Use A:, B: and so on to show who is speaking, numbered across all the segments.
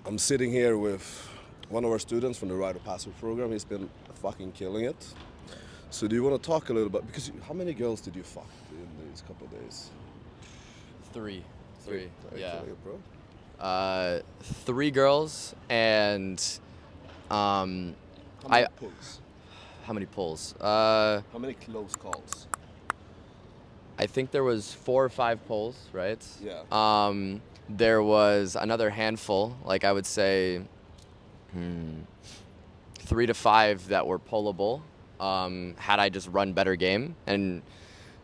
A: I'm sitting here with one of our students from the Rite of Passage program. He's been fucking killing it. So do you want to talk a little bit, because how many girls did you fuck in these couple of days?
B: Three. Yeah.
A: Killing it, bro.
B: 3 girls and
A: How many pulls?
B: how many pulls?
A: How many close calls?
B: I think there was 4 or 5 pulls, right?
A: Yeah.
B: There was another handful, like I would say 3 to 5 that were pullable. Had I just run better game, and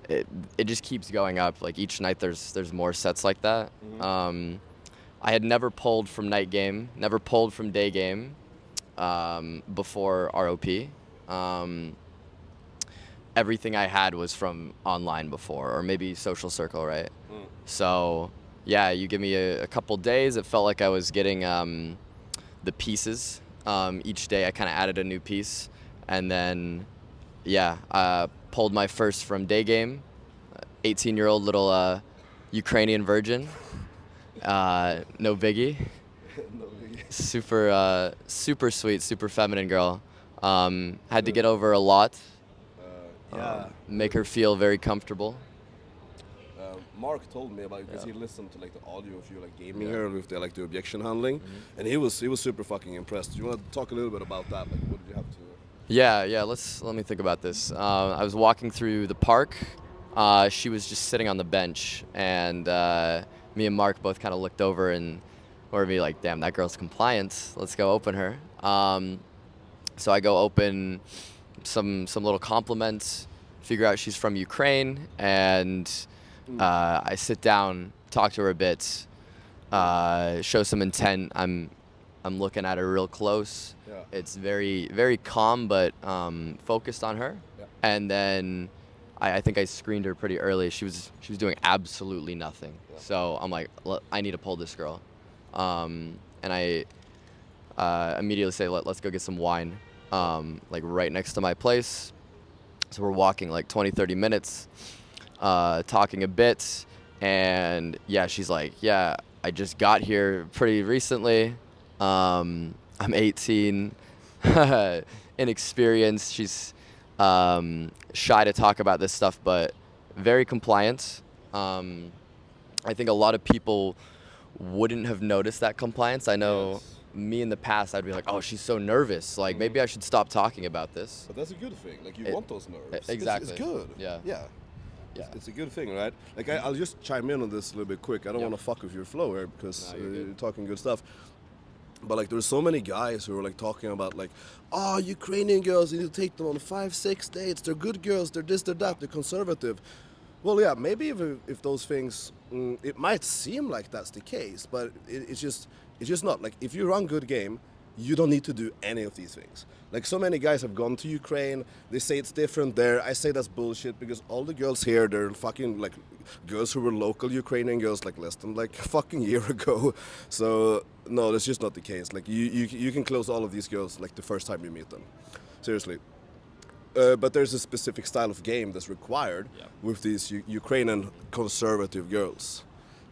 B: it just keeps going up. Like each night there's more sets like that.
A: Mm-hmm.
B: I had never pulled from night game, never pulled from day game before ROP. Everything I had was from online before, or maybe social circle, right?
A: Mm.
B: So yeah, you give me a couple days, it felt like I was getting the pieces. Each day I kind of added a new piece, and then pulled my first from day game, 18-year-old little Ukrainian virgin. No biggie.
A: No biggie.
B: Super sweet, super feminine girl. Had to get over a lot. Make her feel very comfortable.
A: Mark told me about it because he listened to like the audio of you like gaming her with the the objection handling, and he was super fucking impressed. You want to talk a little bit about that? Like, what did you have to?
B: Yeah. Let me think about this. I was walking through the park. She was just sitting on the bench, and me and Mark both kind of looked over and were be like, "Damn, that girl's compliant. Let's go open her." So I go open some little compliments, figure out she's from Ukraine, and I sit down, talk to her a bit, show some intent. I'm looking at her real close.
A: Yeah.
B: It's very calm, but focused on her.
A: Yeah.
B: And then I think I screened her pretty early. She was doing absolutely nothing.
A: Yeah.
B: So I'm like, I need to pull this girl. And I immediately say, let's go get some wine, like right next to my place. So we're walking like 20, 30 minutes, talking a bit. And yeah, she's like, yeah, I just got here pretty recently. I'm 18, inexperienced. She's shy to talk about this stuff, but very compliant. I think a lot of people wouldn't have noticed that compliance. I know me in the past, I'd be like, oh, she's so nervous. Like, maybe I should stop talking about this.
A: But that's a good thing. Like, you want those nerves.
B: Exactly.
A: It's good.
B: Yeah.
A: Yeah. It's a good thing, right? Like, I'll just chime in on this a little bit quick. I don't want to fuck with your flow here because you're talking good stuff. But like, there's so many guys who are like talking about like, oh, Ukrainian girls, you need to take them on 5-6 dates. They're good girls. They're this, they're that. They're conservative. Well, yeah, maybe if those things, it might seem like that's the case, but it's just not. Like, if you run good game, you don't need to do any of these things. Like, so many guys have gone to Ukraine, they say it's different there. I say that's bullshit because all the girls here, they're fucking like girls who were local Ukrainian girls like less than like a fucking year ago. So no, that's just not the case. Like, you can close all of these girls like the first time you meet them. Seriously. But there's a specific style of game that's required with these Ukrainian conservative girls.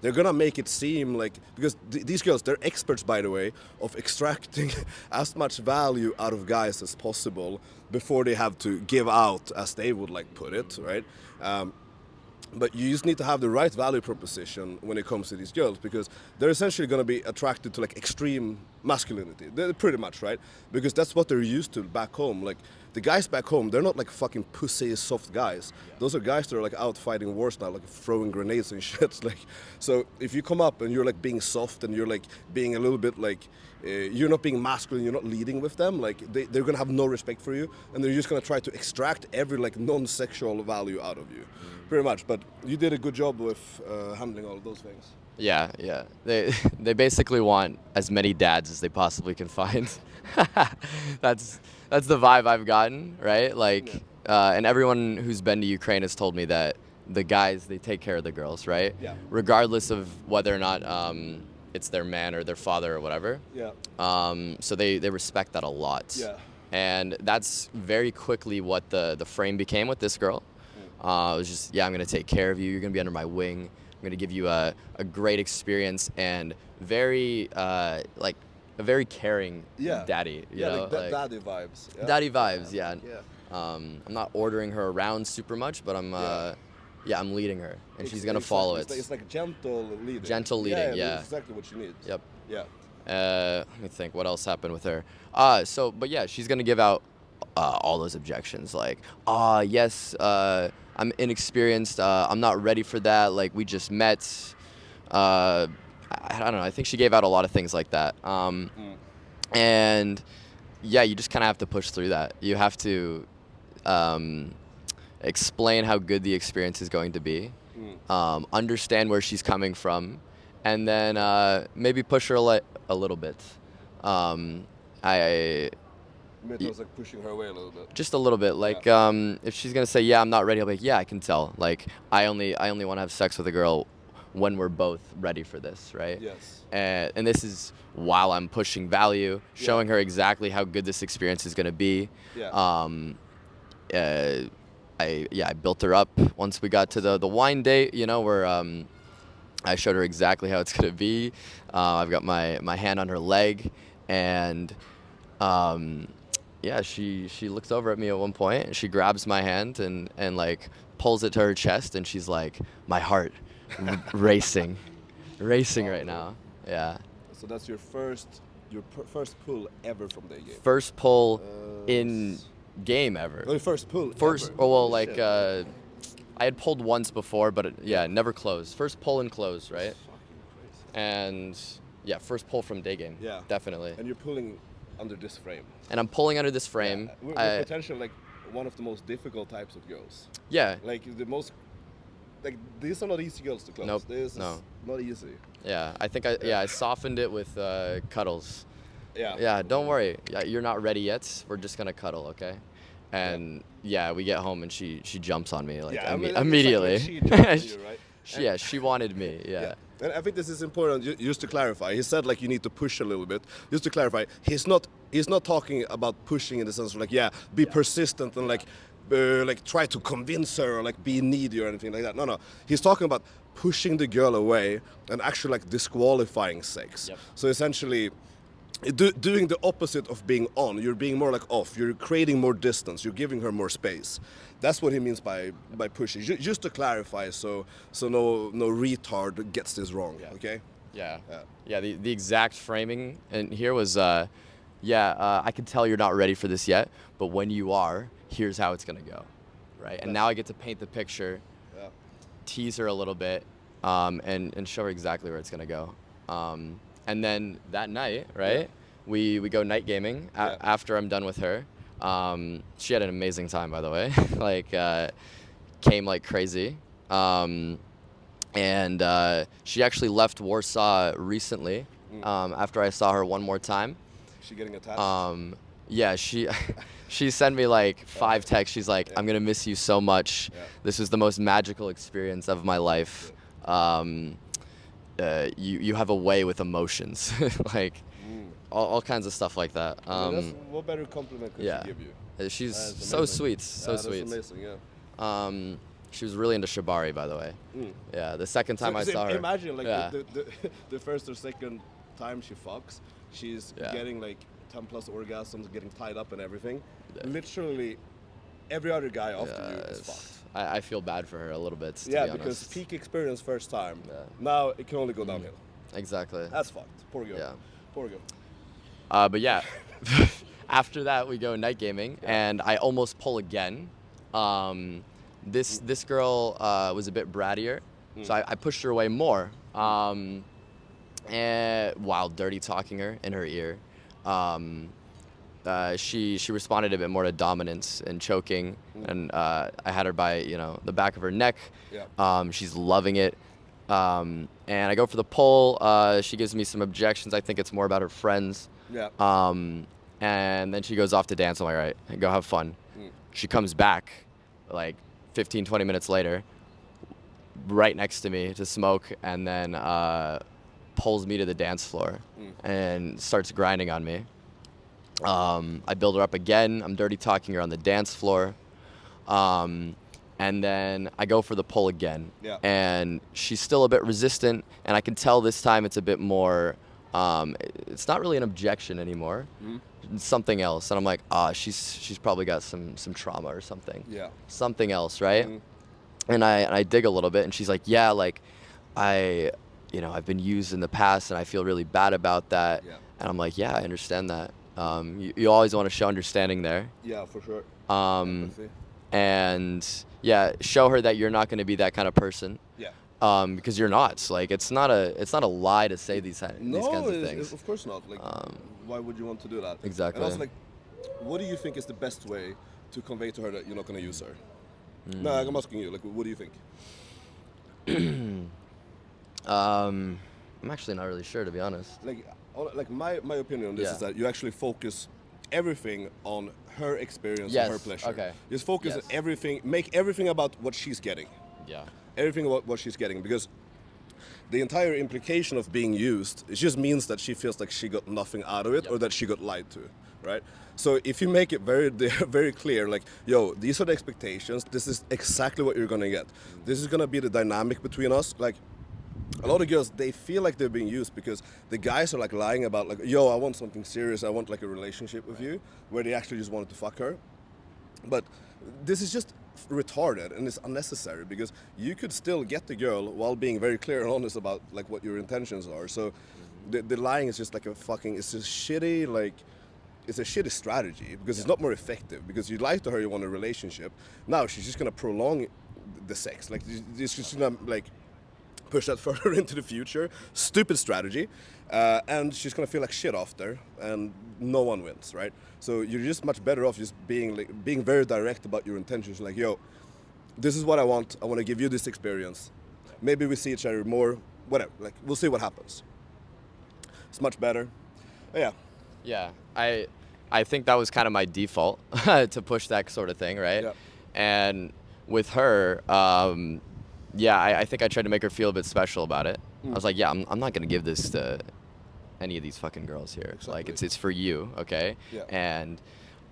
A: They're gonna make it seem like, because these girls, they're experts, by the way, of extracting as much value out of guys as possible before they have to give out, as they would like put it, right? But you just need to have the right value proposition when it comes to these girls, because they're essentially going to be attracted to like extreme masculinity. They're pretty much, right? Because that's what they're used to back home. Like, the guys back home, they're not like fucking pussy soft guys. Those are guys that are like out fighting wars now, like throwing grenades and shit. Like, so if you come up and you're like being soft and you're like being a little bit like, you're not being masculine, you're not leading with them, like they're gonna have no respect for you, and they're just gonna try to extract every like non-sexual value out of you, pretty much. But you did a good job with handling all of those things.
B: Yeah. They basically want as many dads as they possibly can find. That's the vibe I've gotten, right? Like, and everyone who's been to Ukraine has told me that the guys, they take care of the girls, right?
A: Yeah.
B: Regardless of whether or not it's their man or their father or whatever.
A: Yeah.
B: So they respect that a lot.
A: Yeah.
B: And that's very quickly what the frame became with this girl. It was just, I'm going to take care of you. You're going to be under my wing. I'm going to give you a great experience, and very, like, a very caring
A: Yeah.
B: daddy. You
A: Yeah,
B: know,
A: like daddy vibes. Yeah.
B: daddy vibes. Yeah.
A: Yeah.
B: I'm not ordering her around super much, but I'm I'm leading her, and she's gonna
A: Exactly.
B: follow it.
A: It's like gentle leading.
B: Gentle leading, yeah.
A: That's exactly what you need.
B: Yep.
A: Yeah.
B: Let me think. What else happened with her? But yeah, she's gonna give out all those objections, like, yes, I'm inexperienced. I'm not ready for that. Like, we just met. I don't know. I think she gave out a lot of things like that. And yeah, you just kind of have to push through that. You have to explain how good the experience is going to be, understand where she's coming from, and then maybe push her a little bit.
A: It was like pushing her away a little bit.
B: Just a little bit. Like, if she's gonna say, "Yeah, I'm not ready," I'll be like, "Yeah, I can tell. Like, I only want to have sex with a girl when we're both ready for this, right?"
A: Yes.
B: And this is while I'm pushing value, showing her exactly how good this experience is gonna be.
A: Yeah.
B: I built her up once we got to the wine date, you know, where I showed her exactly how it's gonna be. I've got my hand on her leg, and she looks over at me at one point, and she grabs my hand and like pulls it to her chest, and she's like, my heart racing right now. Yeah.
A: So that's your first pull ever from the game.
B: First pull in game ever.
A: Oh, first pull.
B: First,
A: ever.
B: oh well, like I had pulled once before, but never closed. First pull and close, right?
A: Fucking crazy.
B: And yeah, first pull from day game.
A: Yeah.
B: Definitely.
A: And you're pulling under this frame.
B: And I'm pulling under this frame.
A: With potential like one of the most difficult types of girls.
B: Yeah.
A: Like the most. Like these are not easy girls to close.
B: Nope.
A: This is
B: No.
A: not easy.
B: Yeah, I think I softened it with cuddles.
A: Yeah.
B: Yeah, don't worry. Yeah, you're not ready yet. We're just gonna cuddle, okay? And we get home and she jumps on me like immediately.
A: She jumped on you, right?
B: She wanted me. Yeah.
A: And I think this is important just to clarify. He said like you need to push a little bit. Just to clarify, he's not talking about pushing in the sense of like be persistent and like try to convince her or like be needy or anything like that. No. He's talking about pushing the girl away and actually like disqualifying sex.
B: Yep.
A: So essentially doing the opposite of being on. You're being more like off. You're creating more distance. You're giving her more space. That's what he means by pushing. Just to clarify, so no retard gets this wrong.
B: Yeah.
A: Okay.
B: Yeah. The exact framing and here was I can tell you're not ready for this yet, but when you are, here's how it's gonna go, right? And now I get to paint the picture, tease her a little bit, and show her exactly where it's gonna go. And then that night, right, we go night gaming after I'm done with her. She had an amazing time, by the way. Like, came like crazy. And she actually left Warsaw recently after I saw her one more time.
A: She getting attached?
B: Yeah, she sent me like 5 texts. She's like, I'm gonna miss you so much. This was the most magical experience of my life. You have a way with emotions, like all kinds of stuff like that.
A: What better compliment could she give you?
B: She's so sweet, so sweet.
A: That's amazing,
B: she was really into Shibari, by the way. Yeah, the second time I saw her.
A: Imagine like the first or second time she fucks, she's getting like 10 plus orgasms, getting tied up and everything. Literally every other guy after you is fucked.
B: I feel bad for her a little bit, to be
A: because
B: honest.
A: peak experience first time. Now it can only go downhill.
B: Exactly.
A: That's fucked. Poor girl.
B: Yeah.
A: Poor girl.
B: But yeah, after that we go night gaming, and I almost pull again. This girl was a bit brattier, so I pushed her away more. And while dirty talking her in her ear, she responded a bit more to dominance and choking, and I had her by the back of her neck. She's loving it, and I go for the pull. She gives me some objections. I think it's more about her friends. And then she goes off to dance. I'm like, all right, go have fun. She comes back like 15-20 minutes later, right next to me to smoke, and then pulls me to the dance floor and starts grinding on me. I build her up again. I'm dirty talking her on the dance floor. And then I go for the pull again. And she's still a bit resistant, and I can tell this time it's a bit more it's not really an objection anymore. It's something else. And I'm like, she's probably got some trauma or something.
A: Yeah.
B: Something else, right? And I dig a little bit, and she's like, yeah, like I've been used in the past, and I feel really bad about that.
A: Yeah.
B: And I'm like, yeah, I understand that. You always want to show understanding there.
A: Yeah, for sure.
B: And yeah, show her that you're not going to be that kind of person.
A: Yeah.
B: Because you're not. Like, it's not a lie to say these kinds of things.
A: Of course not. Like, why would you want to do that?
B: Exactly.
A: And also, like, what do you think is the best way to convey to her that you're not going to use her? No, I'm asking you. Like, what do you think?
B: I'm actually not really sure, to be honest.
A: Like my opinion on this is that you actually focus everything on her experience and her pleasure.
B: Okay.
A: Just focus on everything. Make everything about what she's getting.
B: Yeah.
A: Everything about what she's getting, because the entire implication of being used, it just means that she feels like she got nothing out of it, or that she got lied to, right? So if you make it very clear, like, yo, these are the expectations, this is exactly what you're gonna get. This is gonna be the dynamic between us. Like, a lot of girls, they feel like they're being used because the guys are like lying about, like, yo, I want something serious, I want like a relationship with you, where they actually just wanted to fuck her. But this is just retarded, and it's unnecessary, because you could still get the girl while being very clear and honest about like what your intentions are. So the lying is just like it's just shitty, like, it's a shitty strategy, because it's not more effective, because you lie to her you want a relationship. Now she's just gonna prolong the sex, like, she's just gonna like push that further into the future. Stupid strategy. And she's gonna feel like shit after, and no one wins, right? So you're just much better off just being very direct about your intentions. Like, yo, this is what I want to give you this experience. Maybe we see each other more, whatever, like, we'll see what happens. It's much better. But
B: yeah, I think that was kind of my default to push that sort of thing, right?
A: Yeah.
B: And with her, I think I tried to make her feel a bit special about it. I was like, yeah, I'm not gonna give this to any of these fucking girls here.
A: Exactly.
B: Like, it's for you, okay?
A: Yeah.
B: And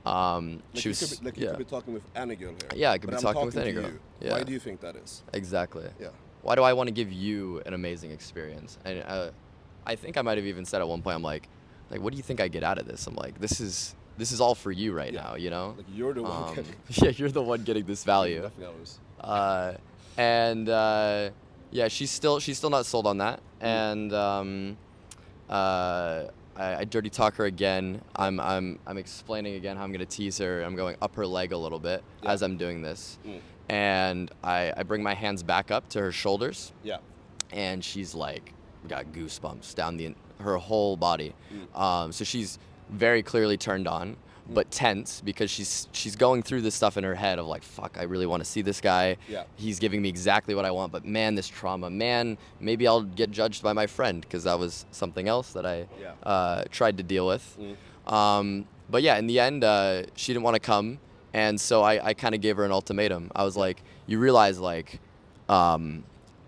A: like,
B: she was
A: you could be talking with any girl here.
B: Yeah, I could be
A: I'm
B: talking with any girl.
A: You.
B: Yeah.
A: Why do you think that is?
B: Exactly.
A: Yeah.
B: Why do I want to give you an amazing experience? And I think I might have even said at one point, I'm like, what do you think I get out of this? I'm like, this is all for you right now, you know?
A: Like, you're the one getting.
B: Yeah, you're the one getting this value.
A: Definitely.
B: She's still not sold on that. And I dirty talk her again. I'm explaining again how I'm gonna tease her. I'm going up her leg a little bit as I'm doing this. And I bring my hands back up to her shoulders.
A: Yeah.
B: And she's like, got goosebumps down her whole body. So she's very clearly turned on, but tense, because she's going through this stuff in her head of like, fuck, I really want to see this guy.
A: Yeah.
B: He's giving me exactly what I want, but man, this trauma, man, maybe I'll get judged by my friend, because that was something else that I tried to deal with. But yeah, in the end, she didn't want to come, and so I kind of gave her an ultimatum. I was like, you realize, like, I'm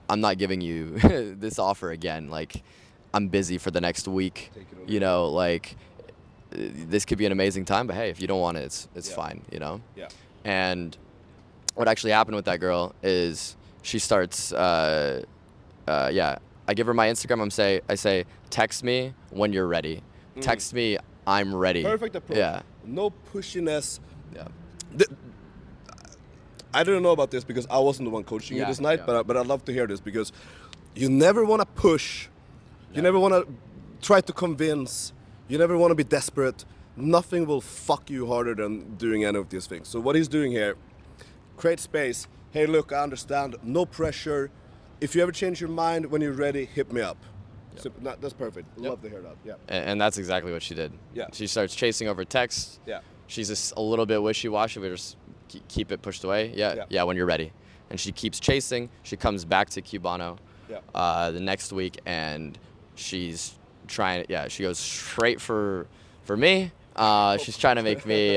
B: not giving you this offer again. Like, I'm busy for the next week. You know, like, this could be an amazing time, but hey, if you don't want it, it's fine, you know?
A: Yeah.
B: And what actually happened with that girl is she starts, I give her my Instagram. I say, text me when you're ready. Text me, I'm ready.
A: Perfect approach.
B: Yeah.
A: No pushiness.
B: Yeah.
A: I didn't know about this because I wasn't the one coaching you this night, but I'd love to hear this, because you never want to push. You never want to try to convince. You never want to be desperate. Nothing will fuck you harder than doing any of these things. So what he's doing here, create space. Hey, look, I understand. No pressure. If you ever change your mind when you're ready, hit me up. Yep. So, that's perfect.
B: Yep.
A: Love to hear that. Yeah.
B: And that's exactly what she did.
A: Yeah.
B: She starts chasing over text.
A: Yeah.
B: She's just a little bit wishy-washy, but just keep it pushed away. Yeah, when you're ready. And she keeps chasing. She comes back to Cubano the next week, and she's trying. Yeah, she goes straight for me. She's trying to make me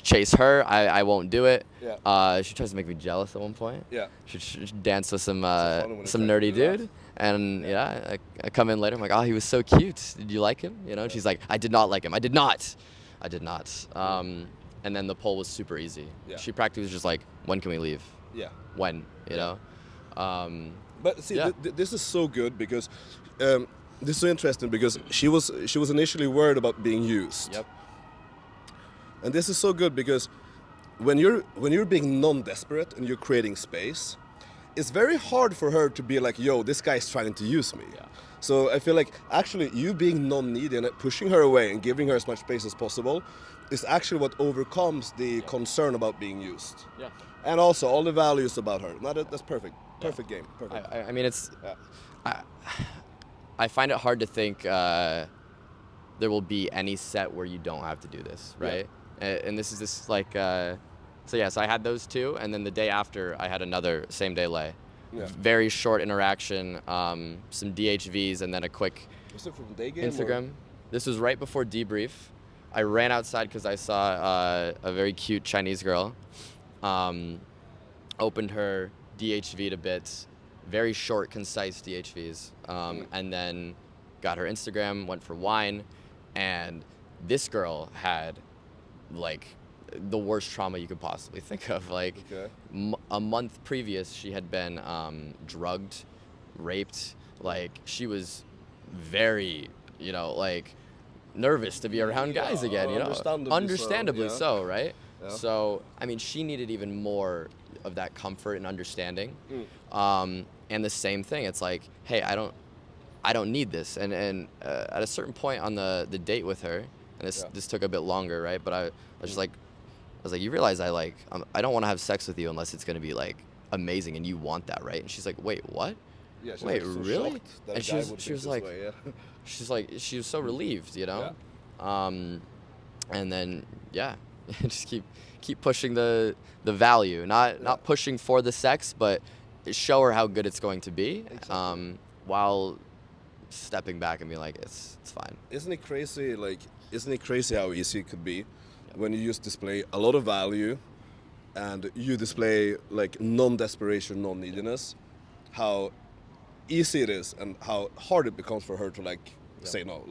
B: chase her. I won't do it.
A: Yeah.
B: She tries to make me jealous at one point.
A: Yeah.
B: She danced with some nerdy dude. And I come in later. I'm like, oh, he was so cute. Did you like him? You know. And she's like, I did not like him. I did not. And then the poll was super easy.
A: Yeah.
B: She practically was just like, when can we leave?
A: Yeah.
B: When? You know.
A: But see, this is so good, because this is so interesting because she was initially worried about being used.
B: Yep.
A: And this is so good because when you're being non-desperate and you're creating space, it's very hard for her to be like, yo, this guy's trying to use me.
B: Yeah.
A: So I feel like actually you being non-needy and pushing her away and giving her as much space as possible is actually what overcomes the concern about being used.
B: Yeah.
A: And also all the values about her. That's perfect. Perfect game. Perfect.
B: I mean, it's. I find it hard to think there will be any set where you don't have to do this, right? Yeah. And this is this like. So yes, I had those two, and then the day after, I had another same day lay. Yeah. Very short interaction, some DHVs, and then a quick
A: was it from day game
B: Instagram. Or? This was right before debrief. I ran outside because I saw a very cute Chinese girl. Opened her, DHV'd a bit, very short, concise DHVs, and then got her Instagram, went for wine, and this girl had like the worst trauma you could possibly think of. Like a month previous, she had been drugged, raped. Like she was very, like nervous to be around guys again. Understandably so, right? Yeah. So I mean, she needed even more of that comfort and understanding. And the same thing, it's like, hey, I don't need this. And at a certain point on the date with her, and this took a bit longer, right? But I was just like, you realize I don't want to have sex with you unless it's going to be like amazing and you want that, right? And she's like, wait, what?
A: Yeah,
B: wait, really? And she was like,
A: way,
B: she was so relieved, Yeah. And then just keep pushing the value, not pushing for the sex, but show her how good it's going to be, while stepping back and being like, it's fine.
A: Isn't it crazy how easy it could be when you just display a lot of value and you display like non-desperation, non-neediness, how easy it is and how hard it becomes for her to say no,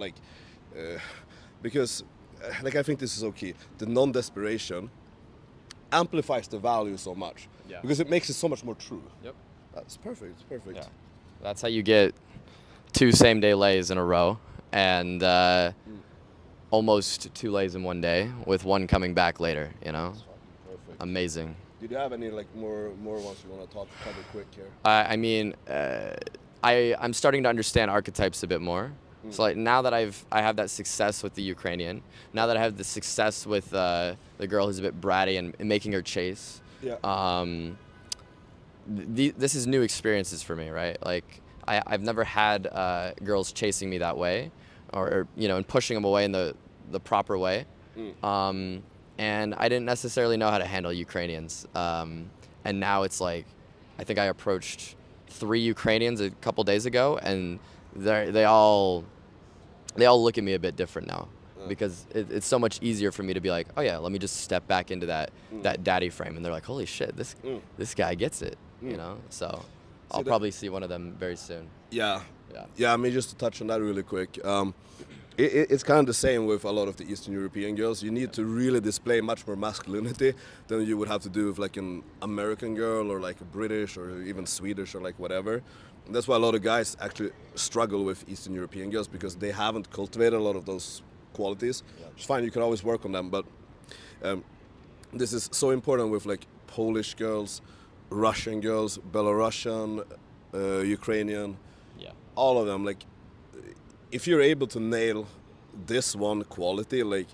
A: because I think this is so key. The non-desperation amplifies the value so much because it makes it so much more true.
B: Yep.
A: That's perfect.
B: Yeah. That's how you get 2 same-day lays in a row and almost 2 lays in one day with one coming back later, Perfect. Amazing.
A: Did you have any more ones you want to cover quick here?
B: I mean, I'm starting to understand archetypes a bit more. So now that I have that success with the Ukrainian, now that I have the success with the girl who's a bit bratty and making her chase, this is new experiences for me, right? Like I've never had girls chasing me that way, or and pushing them away in the proper way, and I didn't necessarily know how to handle Ukrainians, and now it's like I think I approached 3 Ukrainians a couple days ago, and they all look at me a bit different now, because it's so much easier for me to be like, oh yeah, let me just step back into that daddy frame, and they're like, holy shit, this guy gets it, So I'll probably see one of them very soon.
A: Yeah. I mean, just to touch on that really quick, it's kind of the same with a lot of the Eastern European girls. You need to really display much more masculinity than you would have to do with like an American girl or like a British or even Swedish or like whatever. And that's why a lot of guys actually struggle with Eastern European girls, because they haven't cultivated a lot of those qualities. It's fine, you can always work on them, but this is so important with like Polish girls, Russian girls, Belarusian, Ukrainian, all of them. Like, if you're able to nail this one quality, like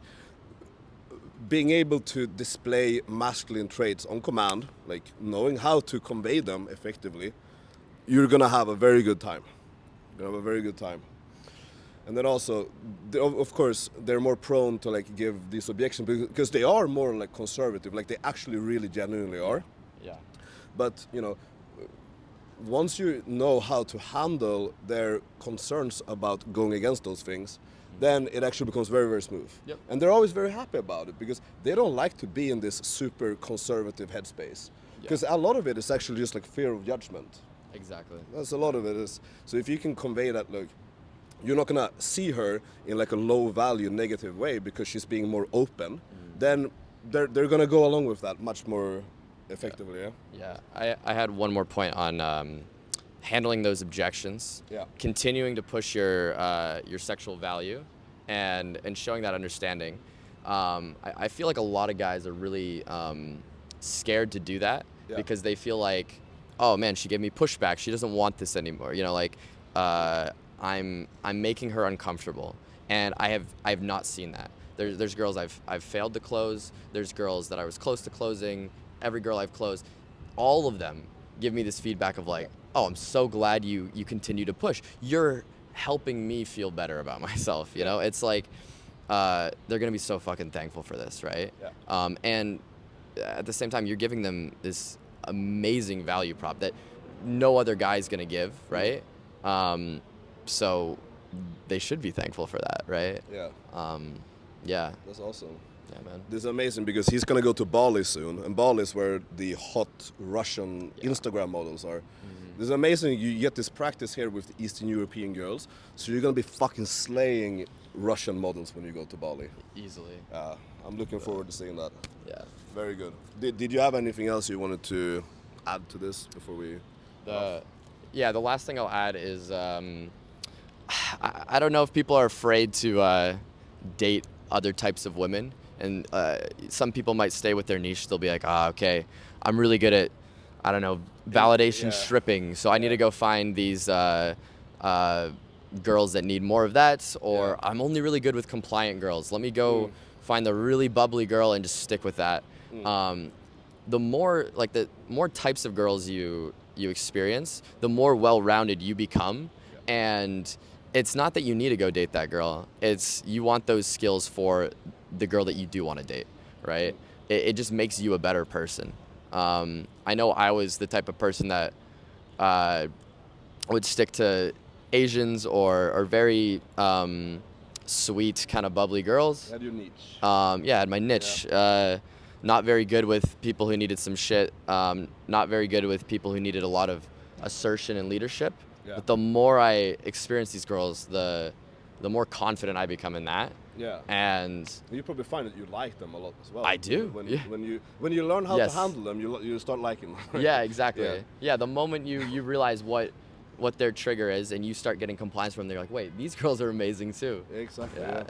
A: being able to display masculine traits on command, like knowing how to convey them effectively, you're gonna have a very good time. And then also, of course, they're more prone to like give these objections because they are more like conservative, like they actually really genuinely are.
B: Yeah.
A: But once you know how to handle their concerns about going against those things, then it actually becomes very, very smooth.
B: Yep.
A: And they're always very happy about it, because they don't like to be in this super conservative headspace. Because a lot of it is actually just like fear of judgment.
B: Exactly.
A: That's a lot of it is. So if you can convey that, look, you're not gonna see her in like a low value negative way because she's being more open, then they're gonna go along with that much more effectively.
B: Yeah. I had one more point on handling those objections, continuing to push your sexual value, and showing that understanding. I feel like a lot of guys are really scared to do that because they feel like, oh man, she gave me pushback. She doesn't want this anymore. You know, like I'm making her uncomfortable, and I have not seen that. There's girls I've failed to close. There's girls that I was close to closing. Every girl I've closed, all of them give me this feedback of like, oh, I'm so glad you continue to push. You're helping me feel better about myself. You know, it's like they're gonna be so fucking thankful for this, right? And at the same time, you're giving them this amazing value prop that no other guy's gonna give, right? So they should be thankful for that, right? Yeah.
A: That's awesome.
B: Yeah, man.
A: This is amazing because he's gonna go to Bali soon, and Bali is where the hot Russian Instagram models are. This is amazing. You get this practice here with the Eastern European girls, so you're gonna be fucking slaying Russian models when you go to Bali.
B: Easily.
A: I'm looking forward to seeing that.
B: Yeah.
A: Very good. Did you have anything else you wanted to add to this before we?
B: The last thing I'll add is I don't know if people are afraid to date other types of women, and some people might stay with their niche. They'll be like, okay, I'm really good at, I don't know, validation stripping, so I need to go find these girls that need more of that, or I'm only really good with compliant girls. Let me go find the really bubbly girl and just stick with that. The more types of girls you experience, the more well-rounded you become, and it's not that you need to go date that girl. It's you want those skills for the girl that you do want to date, right? It just makes you a better person. I know I was the type of person that would stick to Asians or very sweet, kind of bubbly girls.
A: You had your niche.
B: I had my niche. Not very good with people who needed some shit. Not very good with people who needed a lot of assertion and leadership. But the more I experience these girls, the more confident I become in that. And
A: you probably find that you like them a lot as well.
B: I do.
A: When you learn how to handle them, you start liking them. Right?
B: Yeah, exactly. Yeah, the moment you realize what their trigger is and you start getting compliance from them, they're like, wait, these girls are amazing too.
A: Exactly.
B: Yeah.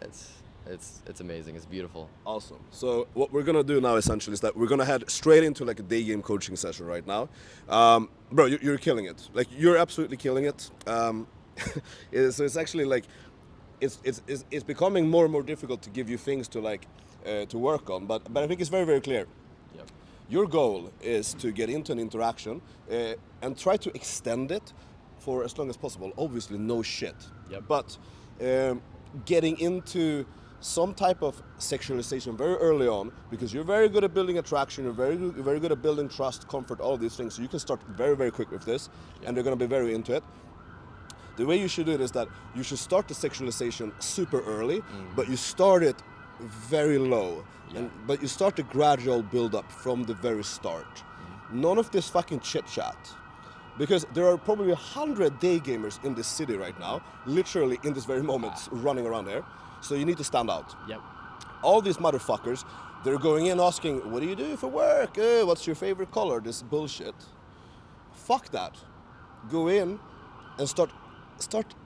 B: It's amazing. It's beautiful.
A: Awesome. So what we're gonna do now essentially is that we're gonna head straight into like a day game coaching session right now. Bro, you're killing it. Like you're absolutely killing it. So it's actually like it's becoming more and more difficult to give you things to like to work on. But I think it's very, very clear. Your goal is to get into an interaction and try to extend it for as long as possible. Obviously, no shit. But getting into some type of sexualization very early on, because you're very good at building attraction, you're very good at building trust, comfort, all of these things. So you can start very, very quick with this, and they're going to be very into it. The way you should do it is that you should start the sexualization super early, but you start it very low. But you start the gradual build-up from the very start. None of this fucking chit-chat. Because there are probably 100 day gamers in this city right now, literally in this very moment, running around there. So you need to stand out. All these motherfuckers, they're going in asking, what do you do for work? What's your favorite color? This bullshit. Fuck that. Go in and start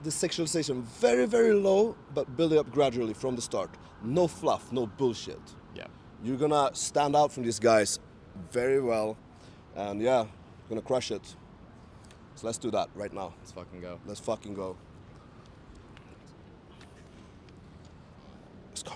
A: the sexualization very, very low, but build it up gradually from the start. No fluff, no bullshit. You're gonna stand out from these guys very well, and gonna crush it. So let's do that right now.
B: Let's fucking go.
A: Let's fucking go. Let's go.